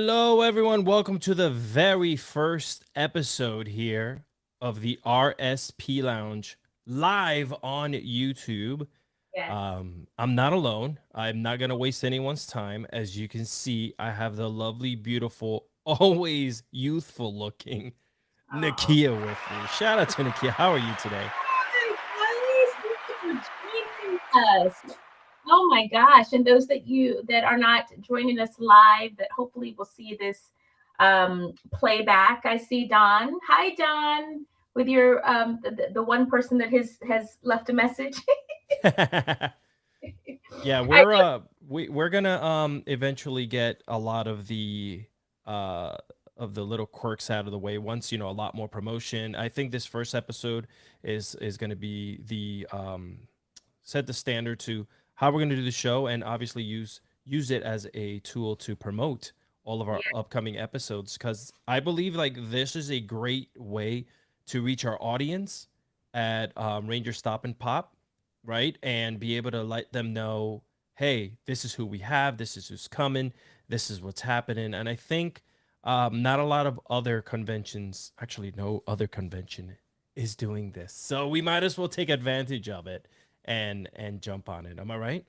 Hello, everyone. Welcome to the very first episode here of the RSP Lounge live on YouTube. Yes. I'm not alone. I'm not going to waste anyone's time. As you can see, I have the lovely, beautiful, always youthful looking Oh, Nakia with me. Shout out to Nakia. How are you today? hi, guys. Thank you for joining us. Oh my gosh. And those that are not joining us live, that hopefully will see this playback. I see Don. Hi, Don, with your the one person that has left a message. Yeah, I we're gonna eventually get a lot uh of the little quirks out of the way once a lot more promotion. I think this first episode is going to be the set the standard to how we're going to do the show, and obviously use it as a tool to promote all of our yeah, upcoming episodes, because I believe like this is a great way to reach our audience at Ranger Stop and Pop, right? And be able to let them know, hey, this is who we have, this is who's coming, this is what's happening. And I think not a lot of other conventions, actually, no other convention is doing this. So we might as well take advantage of it and jump on it. Am I right?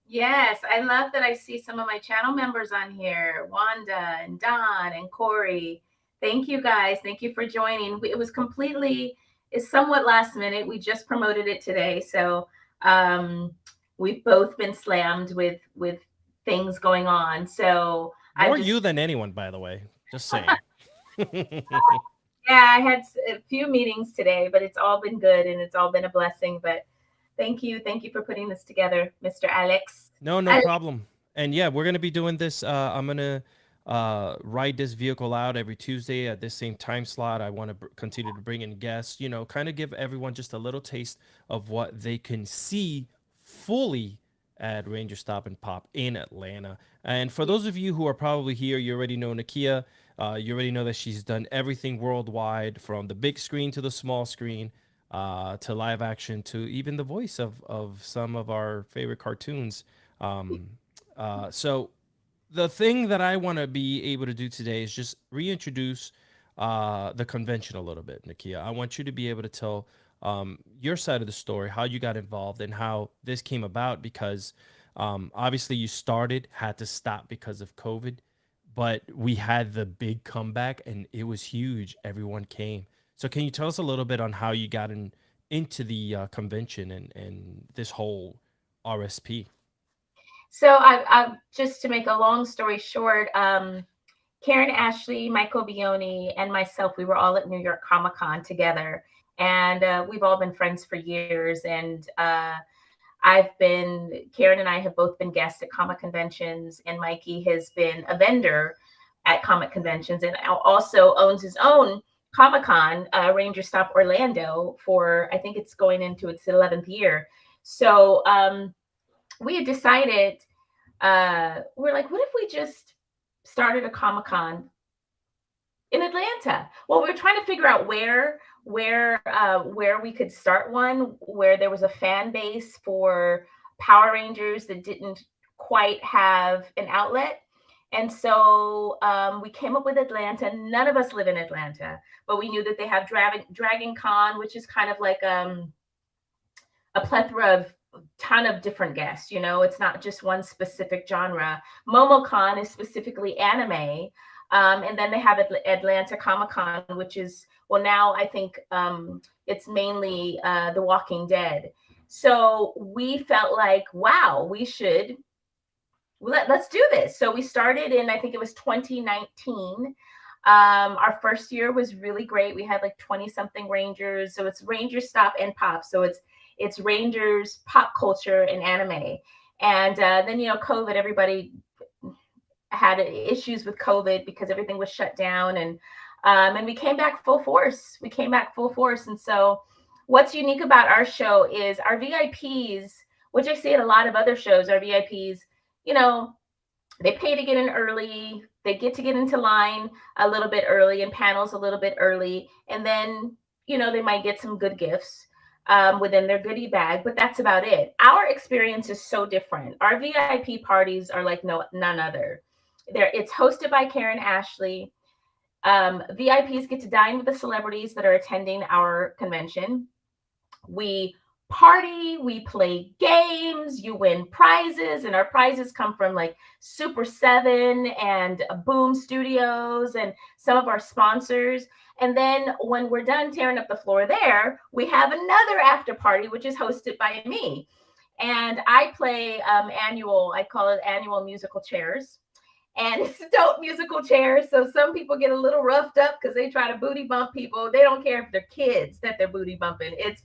yes, I love that I see some of my channel members on here, Wanda and Don and Corey. Thank you guys. Thank you for joining. It was completely, it's somewhat last minute. We just promoted it today, so um, we've both been slammed with things going on. So I More just, you than anyone, by the way. Just saying. yeah, I had a few meetings today, but it's all been good and it's all been a blessing. But thank you for putting this together, Mr. Alex. No Alex, problem. And yeah, we're gonna be doing this. I'm gonna ride this vehicle out every Tuesday at this same time slot. I want to continue to bring in guests. Kind of give everyone just a little taste of what they can see fully at Ranger Stop and Pop in Atlanta. And for those of you who are probably here, you already know Nakia. You already know that she's done everything worldwide, from the big screen to the small screen, to live action, to even the voice of some of our favorite cartoons. Um, so the thing that I want to be able to do today is just reintroduce the convention a little bit, Nakia. I want you to be able to tell your side of the story, how you got involved, and how this came about. Because obviously you started, had to stop because of COVID, but we had the big comeback and it was huge. Everyone came. So can you tell us a little bit on how you got into the convention and this whole RSP? so I just to make a long story short, Karen Ashley, Michael Bioni, and myself, we were all at New York Comic Con together, and we've all been friends for years. And Karen and I have both been guests at comic conventions, and Mikey has been a vendor at comic conventions, and also owns his own Comic Con, Rangerstop Orlando, for I think it's going into its 11th year. So we had decided, we're like, what if we just started a Comic Con in Atlanta? Well, we were trying to figure out where we could start one where there was a fan base for Power Rangers that didn't quite have an outlet. And so we came up with Atlanta. None of us live in Atlanta, but we knew that they have Dragon Con, which is kind of like a plethora of ton of different guests. It's not just one specific genre. MomoCon is specifically anime. And then they have Atlanta Comic Con, which is, well, now I think it's mainly The Walking Dead. So we felt like, wow, we should let's do this. So we started in, I think it was 2019. Our first year was really great. We had like 20 something Rangers. So it's Rangers Stop and Pop. So it's Rangers pop culture and anime. And then COVID, everybody had issues with COVID because everything was shut down, and we came back full force. We came back full force, and so what's unique about our show is our VIPs, which I see at a lot of other shows. Our VIPs, you know, they pay to get in early. They get to get into line a little bit early and panels a little bit early, and then they might get some good gifts within their goodie bag, but that's about it. Our experience is so different. Our VIP parties are like none other. There, it's hosted by Karen Ashley. VIPs get to dine with the celebrities that are attending our convention. We party, we play games, you win prizes, and our prizes come from like Super 7 and Boom Studios and some of our sponsors. And then when we're done tearing up the floor there, we have another after party, which is hosted by me. And I play I call it annual musical chairs, and it's adult musical chairs. So some people get a little roughed up because they try to booty bump people. They don't care if they're kids that they're booty bumping. It's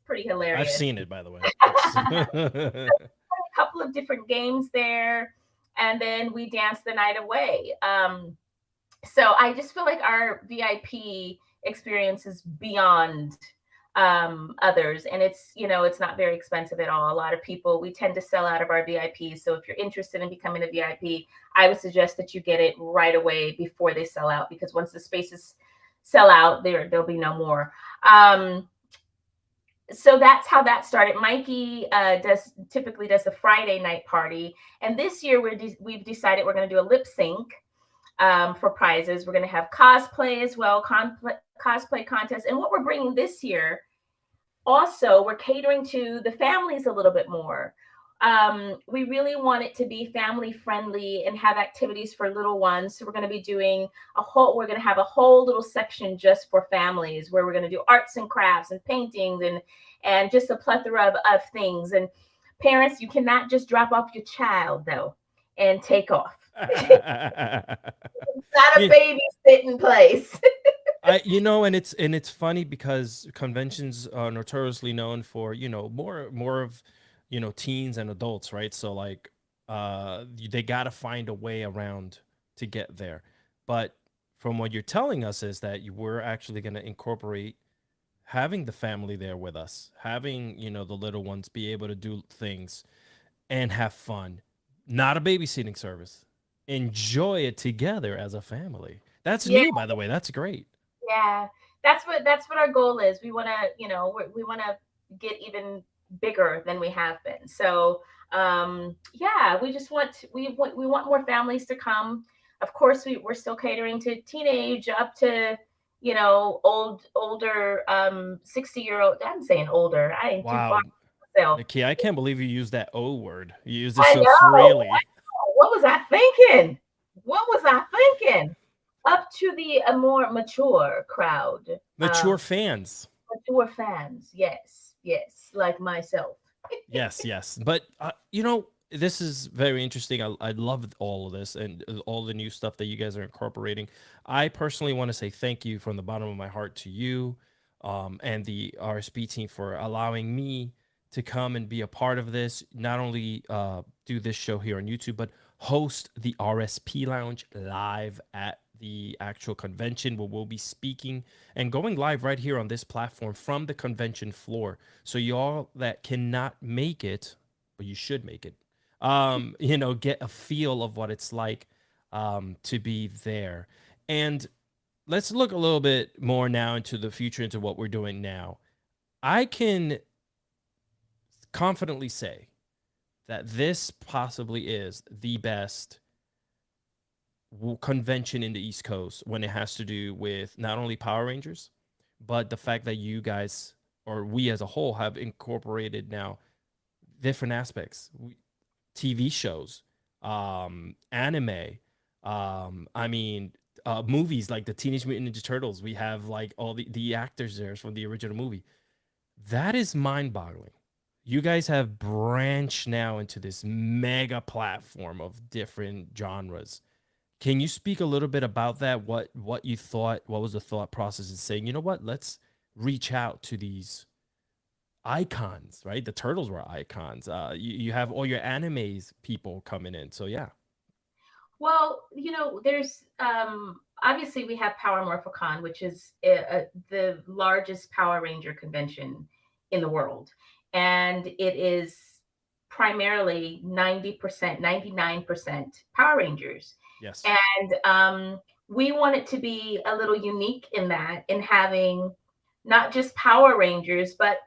pretty I've hilarious. seen it, by the way. It's A couple of different games there, and then we dance the night away. So I just feel like our VIP experience is beyond others, and it's not very expensive at all. A lot of people, we tend to sell out of our VIP, so if you're interested in becoming a VIP, I would suggest that you get it right away before they sell out, because once the spaces sell out, there'll be no more. So that's how that started. Mikey typically does the Friday night party, and this year we've decided we're going to do a lip sync for prizes. We're going to have cosplay as well, cosplay contest. And what we're bringing this year, also, we're catering to the families a little bit more. We really want it to be family friendly and have activities for little ones. So we're going to be doing we're going to have a whole little section just for families, where we're going to do arts and crafts and paintings and just a plethora of things. And parents, you cannot just drop off your child though and take off. Not a yeah, babysitting place. and it's funny because conventions are notoriously known for, more of, teens and adults, right? So like they got to find a way around to get there. But from what you're telling us is that you were actually going to incorporate having the family there with us, having, the little ones be able to do things and have fun. Not a babysitting service. Enjoy it together as a family. That's Yeah, new, by the way. That's great. yeah. That's what our goal is. We want to, we want to get even bigger than we have been. So, yeah, we just we want more families to come. Of course, we're still catering to teenage up to, older 60-year-old. I'm saying older. I ain't too far Wow. from myself. Nakia, I can't believe you used that O word. You used it I so know. freely. What was I thinking? What was I thinking? Up to the more mature crowd, Mature fans. mature fans. Yes, yes, like myself. Yes, yes. But this is very interesting. I love all of this and all the new stuff that you guys are incorporating. I personally want to say thank you from the bottom of my heart to you, and the RSP team for allowing me to come and be a part of this. Not only do this show here on YouTube, but host the RSP Lounge live at the actual convention, where we'll be speaking and going live right here on this platform from the convention floor. So y'all that cannot make it, but you should make it, get a feel of what it's like to be there. And let's look a little bit more now into the future, into what we're doing now. I can confidently say that this possibly is the best convention in the East Coast when it has to do with not only Power Rangers, but the fact that you guys, or we as a whole, have incorporated now different aspects, TV shows, anime, I mean, movies like the Teenage Mutant Ninja Turtles. We have like all the actors there from the original movie. That is mind boggling. You guys have branched now into this mega platform of different genres. Can you speak a little bit about that? What you thought? What was the thought process in saying, you know what? Let's reach out to these icons, right? The turtles were icons. You have all your animes people coming in. So yeah. Well, there's obviously we have Power Morphicon, which is the largest Power Ranger convention in the world, and it is primarily 90%, 99% Power Rangers, Yes. and we want it to be a little unique in that, in having not just Power Rangers, but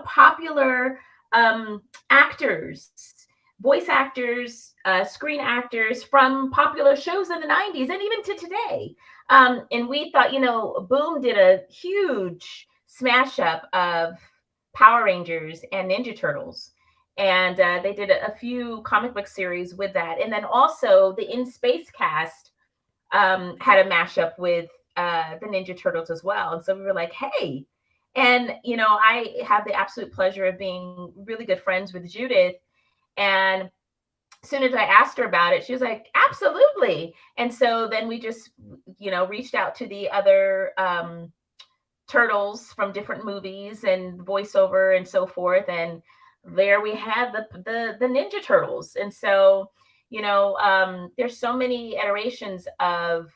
popular actors voice actors, screen actors from popular shows in the 90s and even to today. And we thought, Boom did a huge smash up of Power Rangers and Ninja Turtles. And they did a few comic book series with that. And then also the In Space cast had a mashup with the Ninja Turtles as well. And so we were like, hey. And, I have the absolute pleasure of being really good friends with Judith. And as soon as I asked her about it, she was like, absolutely. And so then we just, reached out to the other turtles from different movies and voiceover and so forth. And there we had the Ninja Turtles. And so, there's so many iterations of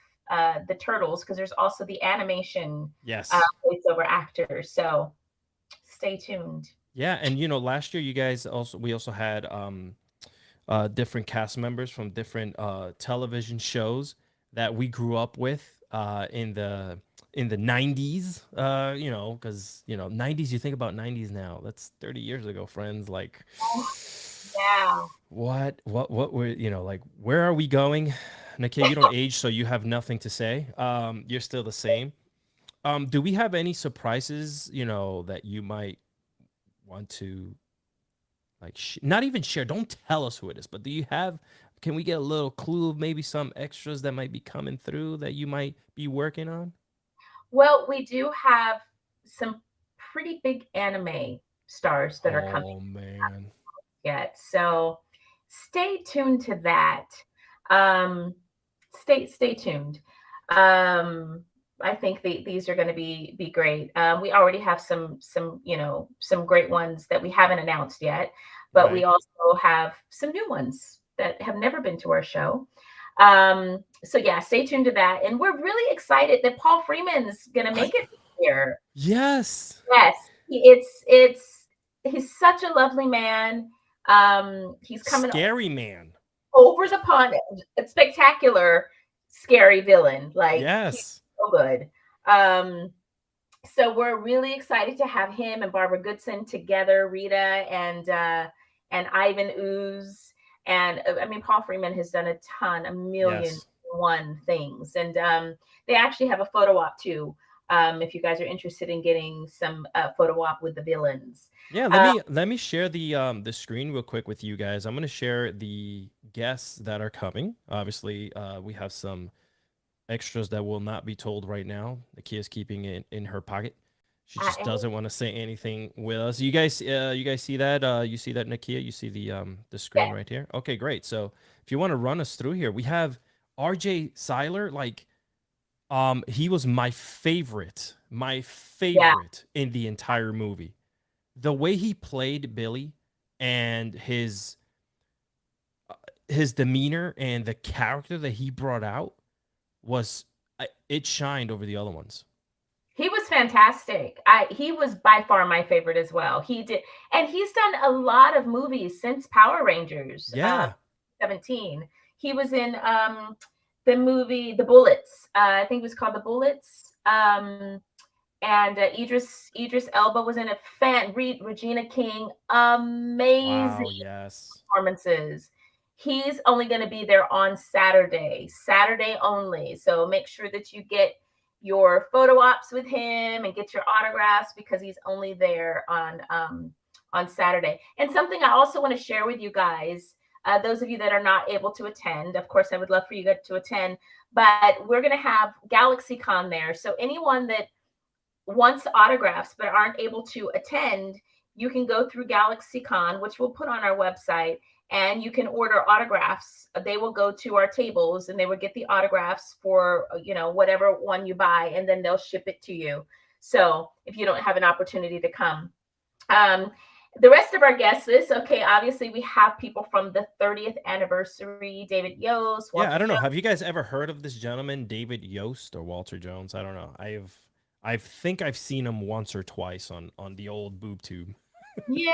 the turtles because there's also the animation Yes. voiceover actors. So stay tuned. Yeah, and last year you guys we also had different cast members from different television shows that we grew up with in the 90s, because 90s, you think about 90s now, that's 30 years ago, friends, like Yeah. what we're, like, where are we going? Nakia, you don't age, so you have nothing to say. You're still the same. Do we have any surprises, that you might want to, like, not even share? Don't tell us who it is, but do you have? Can we get a little clue of maybe some extras that might be coming through that you might be working on? Well, we do have some pretty big anime stars that are coming Oh man. yet. So stay tuned to that. Um, stay tuned. Um, I think these are going to be great. We already have some great ones that we haven't announced yet, but we Right. also have some new ones that have never been to our show. So yeah, stay tuned to that. And we're really excited that Paul Freeman's gonna I make it this year. Yes. Yes, it's he's such a lovely man. He's coming Scary man. over the pond, a spectacular, scary villain. Like he's Yes. so good. Um, so we're really excited to have him and Barbara Goodson together, Rita and Ivan Ooze. And I mean, Paul Freeman has done a ton, a million Yes. one things. And they actually have a photo op too. If you guys are interested in getting some photo op with the villains. Yeah, let Uh, me share the screen real quick with you guys. I'm gonna share the guests that are coming. Obviously, we have some extras that will not be told right now. Nakia's keeping it in her pocket. She just I, doesn't want to say anything with us. You guys see that? You see that, Nakia? You see the screen yes, right here? Okay, great. So if you want to run us through here, we have RJ Seiler. Like, he was my yeah, favorite in the entire movie. The way he played Billy and his demeanor and the character that he brought out was, it shined over the other ones. he was fantastic. He was by far my favorite as well. He did, and he's done a lot of movies since Power Rangers Yeah. 17. He was in the movie The Bullets. I think it was called The Bullets. And Idris Elba was in a Regina King, amazing Wow. Yes. performances. He's only going to be there on Saturday only. So make sure that you get your photo ops with him and get your autographs because he's only there on Saturday. And something I also want to share with you guys, those of you that are not able to attend, of course, I would love for you to attend, but we're going to have GalaxyCon there. So anyone that wants autographs but aren't able to attend, you can go through GalaxyCon, which we'll put on our website, and you can order autographs. They will go to our tables and they will get the autographs for whatever one you buy, and then they'll ship it to you. So if you don't have an opportunity to come, um, the rest of our guest list, okay, obviously we have people from the 30th anniversary: David Yost, Yeah. I Walter don't know. Jones. Have you guys ever heard of this gentleman, David Yost or Walter Jones? I don't know. I think I've seen him once or twice on the old boob tube. Yeah,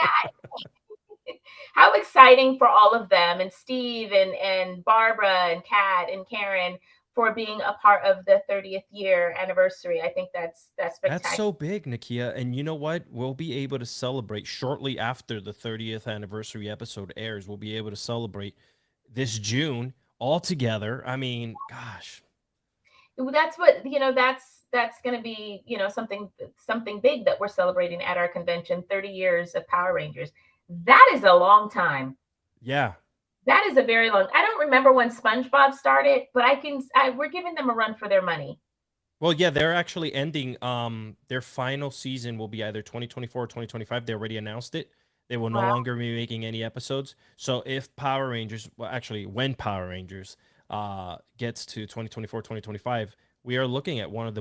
how exciting for all of them, and Steve and Barbara and Kat and Karen, for being a part of the 30th year anniversary. I think that's That's spectacular. so big, Nakia. And you know what? We'll be able to celebrate shortly after the 30th anniversary episode airs. We'll be able to celebrate this June all together. I mean, gosh. That's what, that's going to be, something big that we're celebrating at our convention. 30 years of Power Rangers. That is a long time. Yeah. That is a very long. I don't remember when SpongeBob started, but we're giving them a run for their money. Well, yeah, they're actually ending their final season will be either 2024 or 2025. They already announced it. They will no Wow. longer be making any episodes. So if Power Rangers, well actually when Power Rangers gets to 2024 2025, we are looking at one of the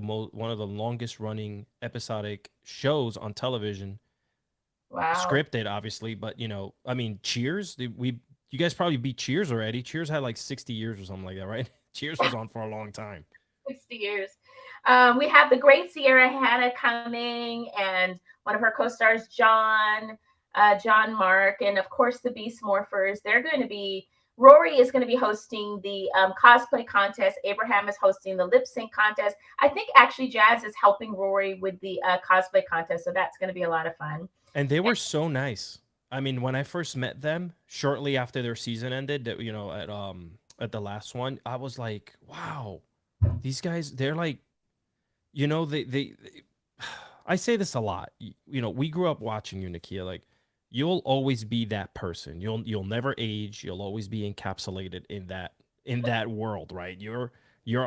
longest running episodic shows on television, Wow. scripted obviously, but I mean, Cheers, you guys probably beat Cheers already. Cheers had like 60 years or something like that, right? Cheers was on for a long time. 60 years. We have the great Sierra Hannah coming, and one of her co-stars, John Mark, and of course the Beast Morphers. They're going to be. Rory is going to be hosting the cosplay contest. Abraham is hosting the lip sync contest. I think actually Jazz is helping Rory with the cosplay contest, so that's going to be a lot of fun. And they were so nice. I mean, when I first met them, shortly after their season ended, at the last one, I was like, wow, these guys, they're like, they I say this a lot. We grew up watching you, Nakia. Like, you'll always be that person. You'll never age. You'll always be encapsulated in that world, right? You're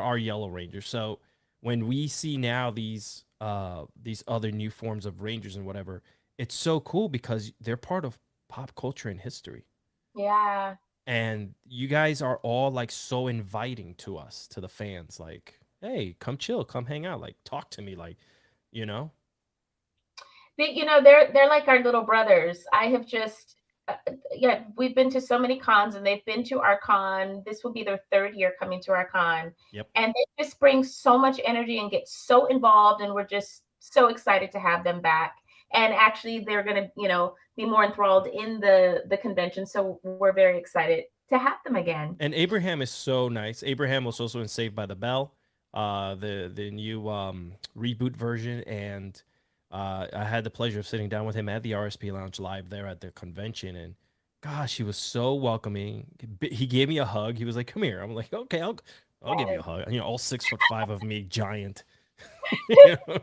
our Yellow Ranger. So when we see now these other new forms of Rangers and whatever, it's so cool because they're part of pop culture and history. Yeah. And you guys are all like so inviting to us, to the fans. Like, hey, come chill, come hang out, like talk to me, like, you know. They're like our little brothers. I have just yeah, we've been to so many cons, and they've been to our con. This will be their third year coming to our con, Yep. and they just bring so much energy and get so involved, and we're just so excited to have them back. And actually, they're going to be more enthralled in the convention, so we're very excited to have them again. And Abraham is so nice. Abraham was also in Saved by the Bell, the new reboot version, and I had the pleasure of sitting down with him at the RSP Lounge live there at the convention, and gosh, he was so welcoming. He gave me a hug. He was like, "Come here." I'm like, "Okay, I'll give you a hug." All 6'5" of me, giant. You know?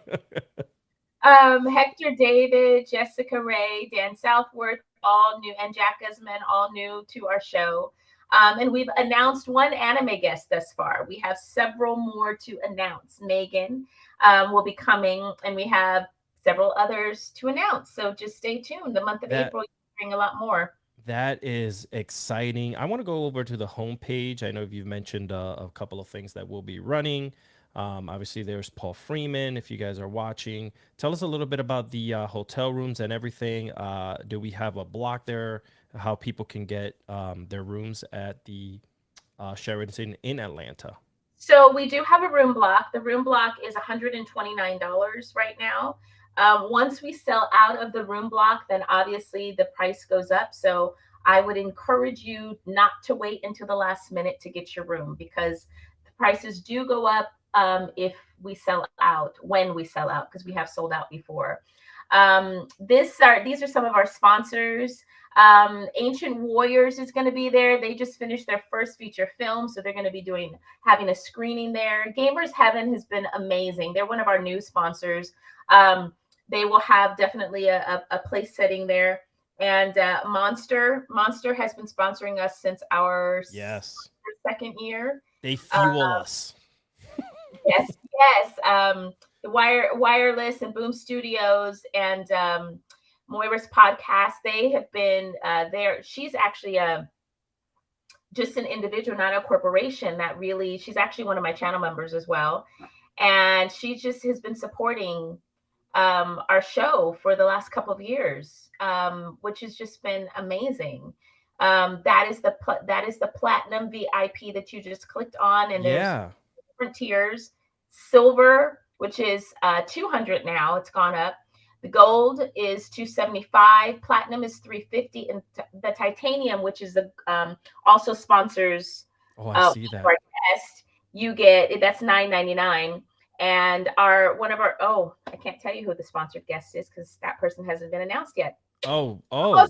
Hector David, Jessica Ray, Dan Southworth, all new, and Jack Guzman, all new to our show. And we've announced one anime guest thus far. We have several more to announce. Megan will be coming, and we have several others to announce. So just stay tuned. The month of that April, you'll bring a lot more. That is exciting. I want to go over to the homepage. I know you've mentioned a couple of things that will be running. Obviously, there's Paul Freeman. If you guys are watching, tell us a little bit about the hotel rooms and everything. Do we have a block there? How people can get their rooms at the Sheraton in Atlanta? So we do have a room block. The room block is $129 right now. Once we sell out of the room block, then obviously the price goes up. So I would encourage you not to wait until the last minute to get your room, because the prices do go up if we sell out, when we sell out, because we have sold out before. These are some of our sponsors. Ancient Warriors is going to be there. They just finished their first feature film, so they're going to be having a screening there. Gamers Heaven has been amazing. They're one of our new sponsors. They will have definitely a place setting there. And Monster has been sponsoring us since our Yes, second year. they Uh, fuel us. yes. The Wireless and Boom Studios and Moira's podcast. They have been there. She's actually just an individual, not a corporation. She's actually one of my channel members as well, and she just has been supporting our show for the last couple of years, which has just been amazing. That is the platinum VIP that you just clicked on, and there's Yeah, different tiers. Silver, which is 200 now, it's gone up. The gold is 275. Platinum is 350, and the titanium, which is the also sponsors oh, I see that. our guest, you get that's $9.99. And our one of our oh, I can't tell you who the sponsored guest is because that person hasn't been announced yet. Oh, Oh,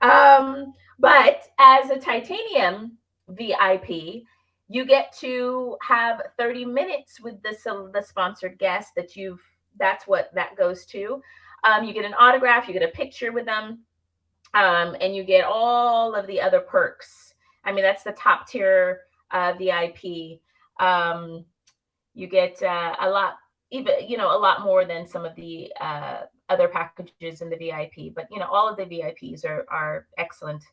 oh. but as a titanium VIP, you get to have 30 minutes with the sponsored guest that you've that's what that goes to. You get an autograph, you get a picture with them, and you get all of the other perks. I mean, that's the top tier VIP. Um, you get a lot, even a lot more than some of the other packages in the VIP. But all of the VIPs are excellent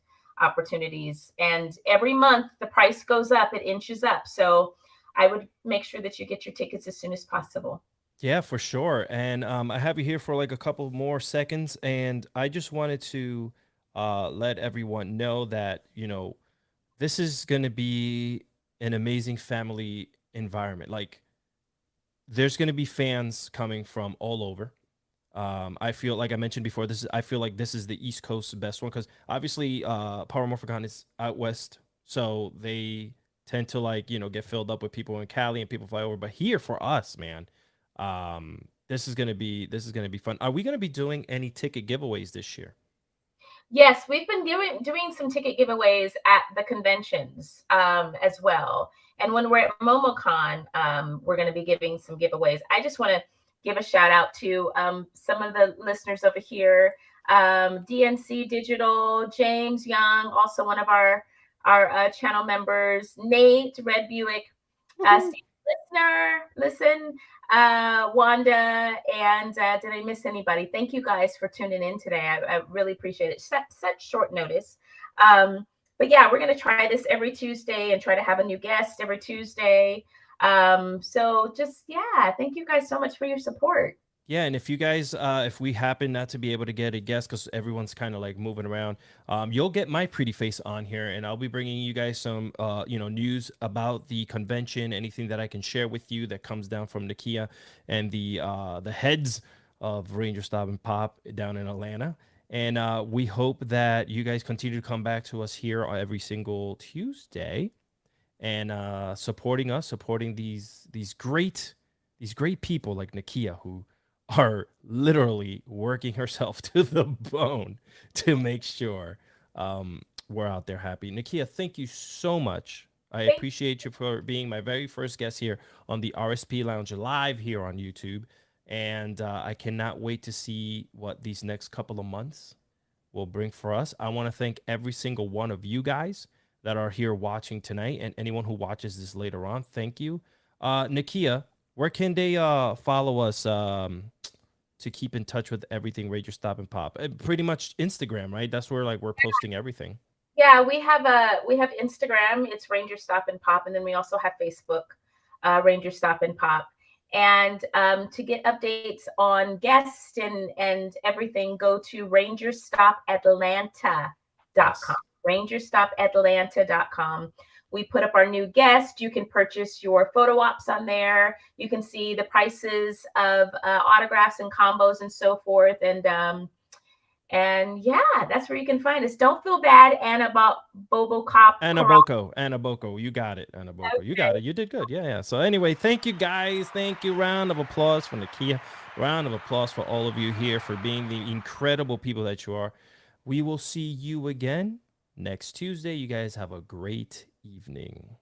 opportunities, and every month the price goes up, it inches up. So I would make sure that you get your tickets as soon as possible. Yeah, for sure. And I have you here for like a couple more seconds, and I just wanted to let everyone know that this is going to be an amazing family environment. Like, there's going to be fans coming from all over. I feel like I mentioned before. I feel like this is the East Coast's best one because obviously, Power Morphicon is out west, so they tend to like get filled up with people in Cali and people fly over. But here for us, man, this is gonna be fun. Are we gonna be doing any ticket giveaways this year? Yes, we've been doing some ticket giveaways at the conventions as well. And when we're at MomoCon, we're going to be giving some giveaways. I just want to give a shout out to some of the listeners over here, DNC Digital, James Young, also one of our channel members, Nate Red Buick, Woohoo. Steve Listen, Wanda, and did I miss anybody? Thank you guys for tuning in today. I really appreciate it. Such short notice. But yeah, we're going to try this every Tuesday and try to have a new guest every Tuesday. So just, yeah, thank you guys so much for your support. Yeah, and if you guys, if we happen not to be able to get a guest because everyone's kind of like moving around, you'll get my pretty face on here, and I'll be bringing you guys some, news about the convention, anything that I can share with you that comes down from Nakia and the heads of Rangerstop and Pop down in Atlanta. And we hope that you guys continue to come back to us here every single Tuesday and supporting us, supporting these great people like Nakia who are literally working herself to the bone to make sure we're out there happy. Nakia, thank you so much. I Thank appreciate you for being my very first guest here on the RSP Lounge live here on YouTube. And I cannot wait to see what these next couple of months will bring for us. I want to thank every single one of you guys that are here watching tonight and anyone who watches this later on. Thank you. Nakia, where can they follow us to keep in touch with everything Ranger Stop and Pop? Pretty much Instagram, right? That's where like we're posting everything. Yeah, we have Instagram. It's Ranger Stop and Pop, and then we also have Facebook, Ranger Stop and Pop. And to get updates on guests and everything, go to rangerstopatlanta.com. Yes. Rangerstopatlanta.com. We put up our new guest. You can purchase your photo ops on there. You can see the prices of autographs and combos and so forth. And yeah, that's where you can find us. Don't feel bad, Anna, about Bobo Cop. Anaboko, you got it. Anaboko, you got Okay. it. You did good. Yeah, yeah. So anyway, thank you guys. Thank you. Round of applause for Nakia. Round of applause for all of you here for being the incredible people that you are. We will see you again next Tuesday. You guys have a great evening.